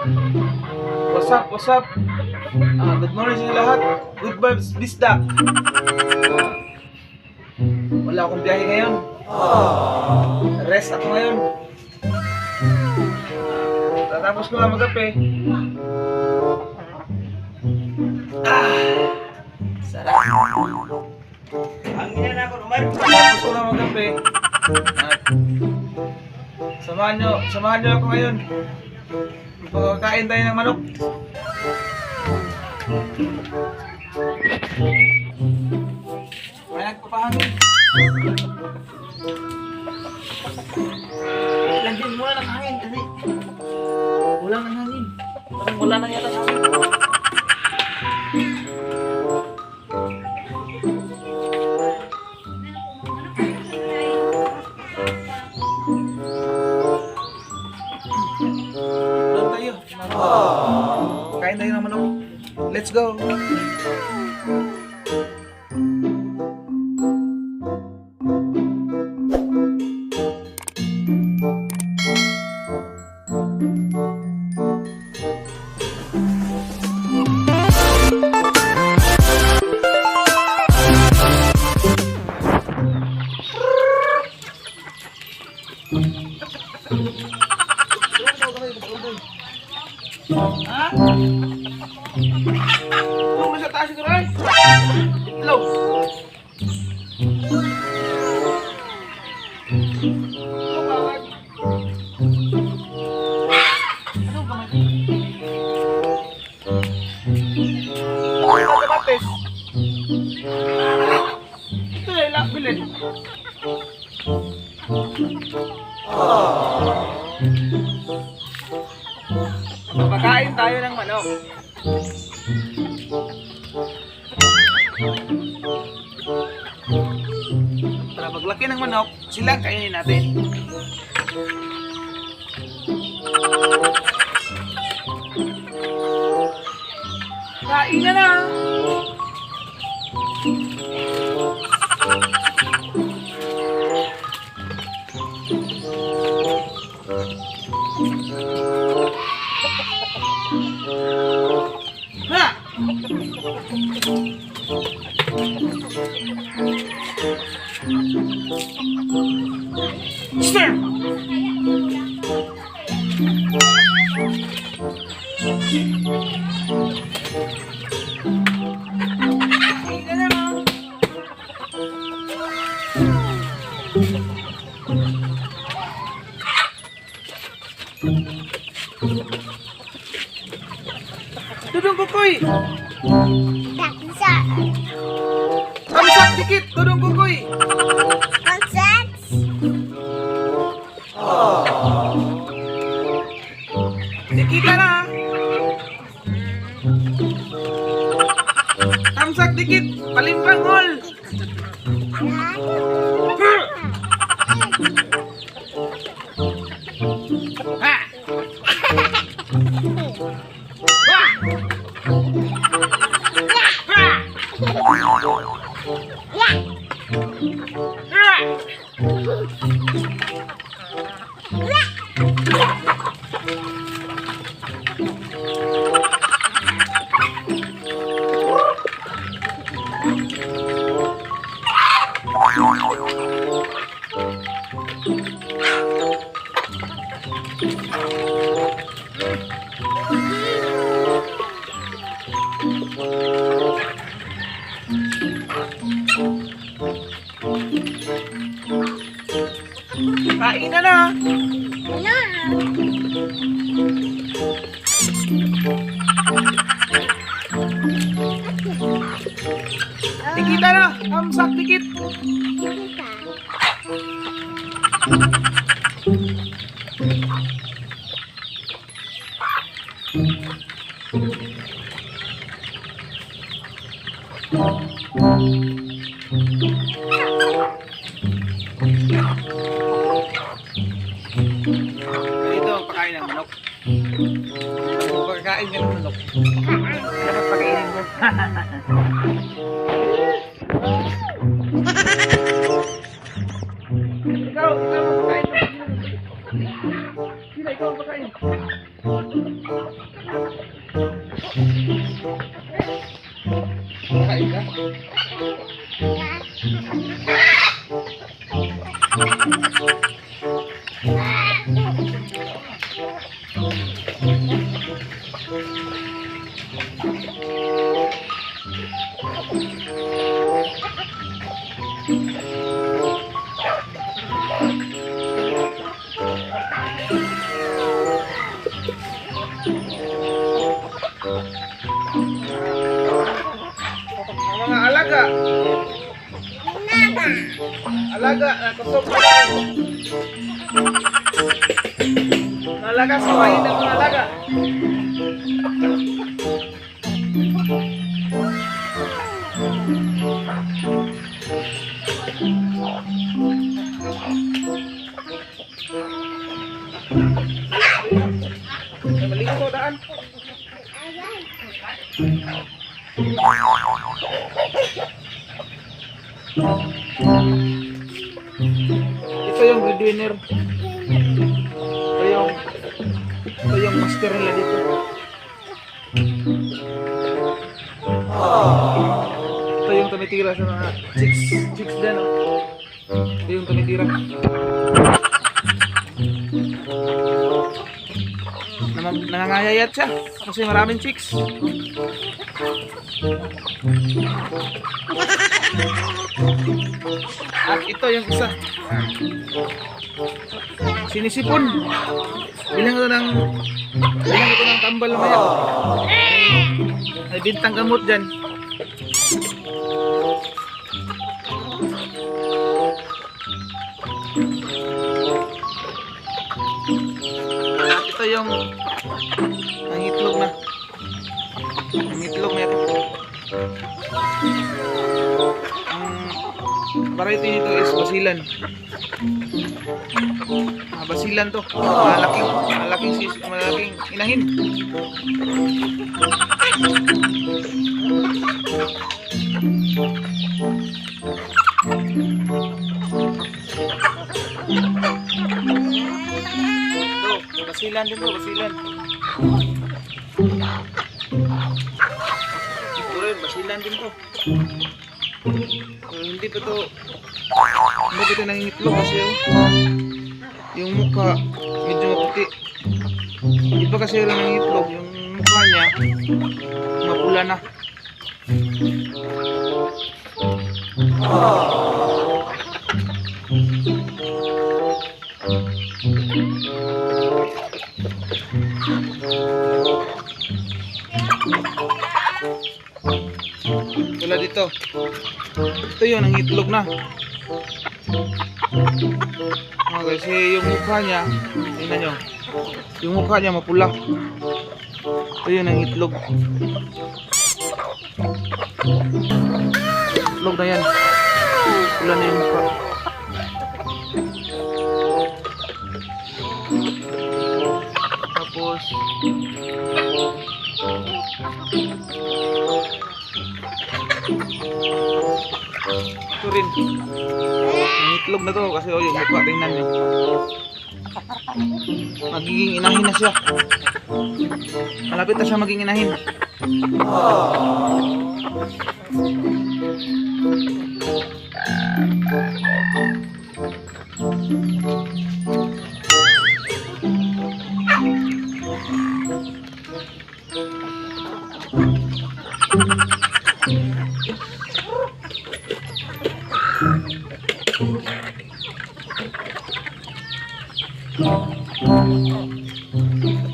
What's up? What's up? Good morning sa inyo lahat. Good vibes, Bisda. Wala akong biyahe ngayon. Rest ako ngayon. Tatapos ko lang magape. Sarap. Ang ina na ako, Umar. Tatapos ko lang magape. At samahan nyo ako ngayon. Pagkakain tayo ng manok. May nagpapahangin. Lagyan mo na ng hangin kasi wala ng hangin. Parang wala na yata sa hangin. Doon tayo. Kain tayo ng manok. Let's go. Ha? Tulong sa taas ito rin. Itlog. Itlog agad. Anong kamay? Ano kamatis? Ito na ilang bilin. Pagkain tayo ng manok. Para paglaki ng manok, sila ang kainin natin. Kain na na! Ha! Sir! Hindi na mo. Tudong kukoy! Daksa. Samsak dikit! Tudong kukoy! Konsets. Dikita na! Samsak dikit! Palimpangol! Ha! Kain na na! Ano? Dikita na! Samsak dikit! Ito ang pagkain ng manok. Pagkain ka ng manok. Dapat pagkainin mo. Ikaw ang pagkain. Sila, ikaw ang pagkain. Kain ka? Mga alaga. Naga. Alaga, nakusog na tayo. Alaga, sawayin ng mga alaga. Maligo ko daan. Ito yung breadwinner. Ito yung master nila dito. Ito yung tumitira sa mga chicks dyan. Oh. Ito yung tumitira. Nangangayayat siya kasi maraming chicks. At ito yung isa. Sinisipon. Bilang ito ng tambal maya. May bintang gamot dyan. At ito yung ang itlog na. Ang itlog na ito. Ang variety nito is basilan. Basilan to. Malaking inahin. Ito, basilan din to, basilan. Ito rin, basilan din to. Hindi pa to nangingitlog kasi yung mukha medyo maputi. Iba kasi yung nangingitlog, yung mukha niya mapula na. Wala dito. Ito yun, ang itlog na. Kasi yung mukha niya, tingnan nyo, yung mukha niya mapula. Ito yun, ang itlog. Itlog na yan. Pula na yung mukha. Tapos ito rin. Ang itlog na to kasi yung mukha, tingnan nyo. Magiging inahin na siya. Malapit na siya maging inahin.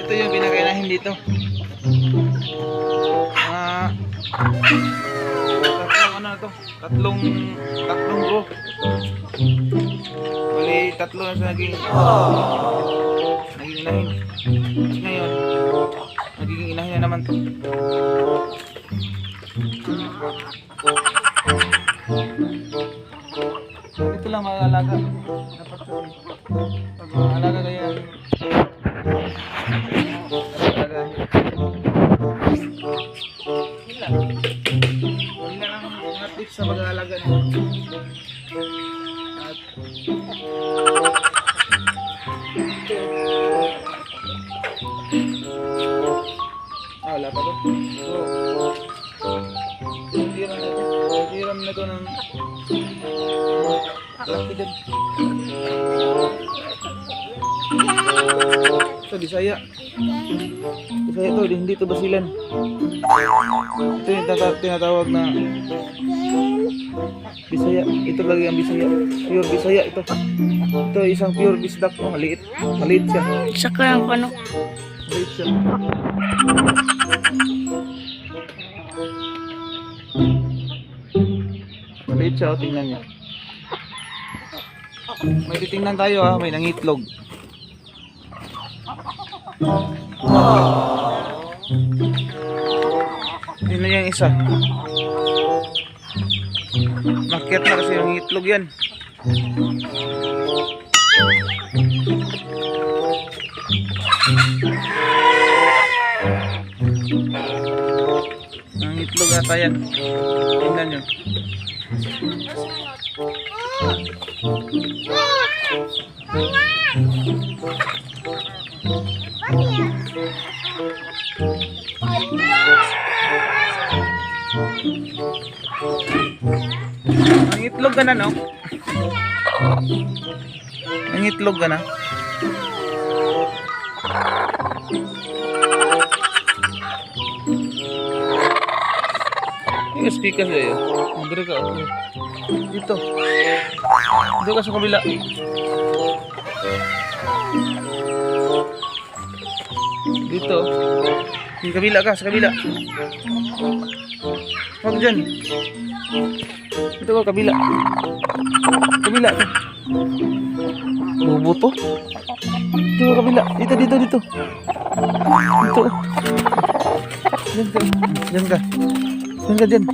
Ito yung pinakainahin dito. Tatlong bro. Bali, tatlo na siya naging inahin. Ngayon, nagiging inahin na naman to. Ito lang mga alaga. Dapat pag mga alaga kaya alaga. Hindi lang mga tips sa pag-aalaga nito. At Hiram na ito ng laki din. Ito, Bisaya. Bisaya ito, hindi ito basilan. Ito yung tinatawag na Bisaya. Ito lagi ang Bisaya. Pure Bisaya ito. Ito isang pure bisdak. Oh, maliit. Maliit siya. Saka yung ano. Maliit siya. Maliit siya, oh, tingnan niyo. May titingnan tayo ha, may nangitlog. Tingnan yung isa. Makyat na kasi yung itlog yan. Ang itlog ata yan. Tingnan nyo. Ang itlog ka na, no? Ang itlog ka na. Yung speaker sa'yo. Magdari ka. Dito. Dito ka sa kabila. Dito. Yung kabila ka, sa kabila. Huwag dyan. Dito ka, kabila. Kabila ka. Bobo to. Dito ka, kabila. Dito, dito, dito. Dito. Diyan ka. Diyan ka. Diyan ka, diyan.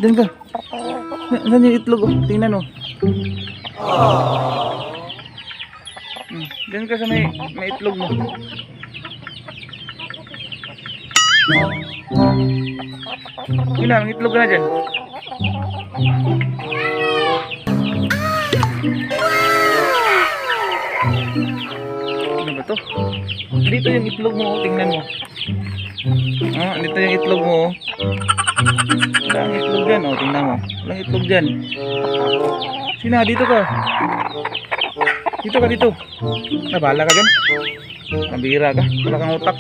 Diyan ka. Saan yung itlog? Oh? Tingnan, oh. Diyan ka sa may itlog mo. Gila, may itlog ka na dyan. Ano ba to? Dito yung itlog mo, oh. Tingnan mo. Ah, dito yung itlog mo, oh. Wala ang itlog dyan, oh. Tingnan mo. Wala ang itlog dyan. Sina, dito ka. Dito ka, dito. Nabala ka dyan. Nabira ka. Wala kang utak.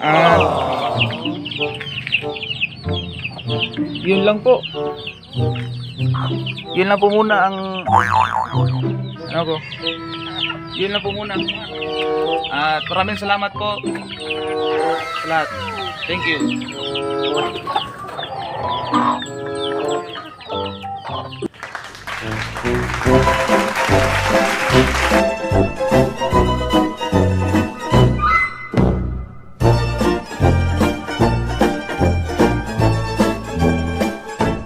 At yun lang po. Yun lang po muna ang ano ko. Yun lang po muna. At maraming salamat po sa lahat. Thank you.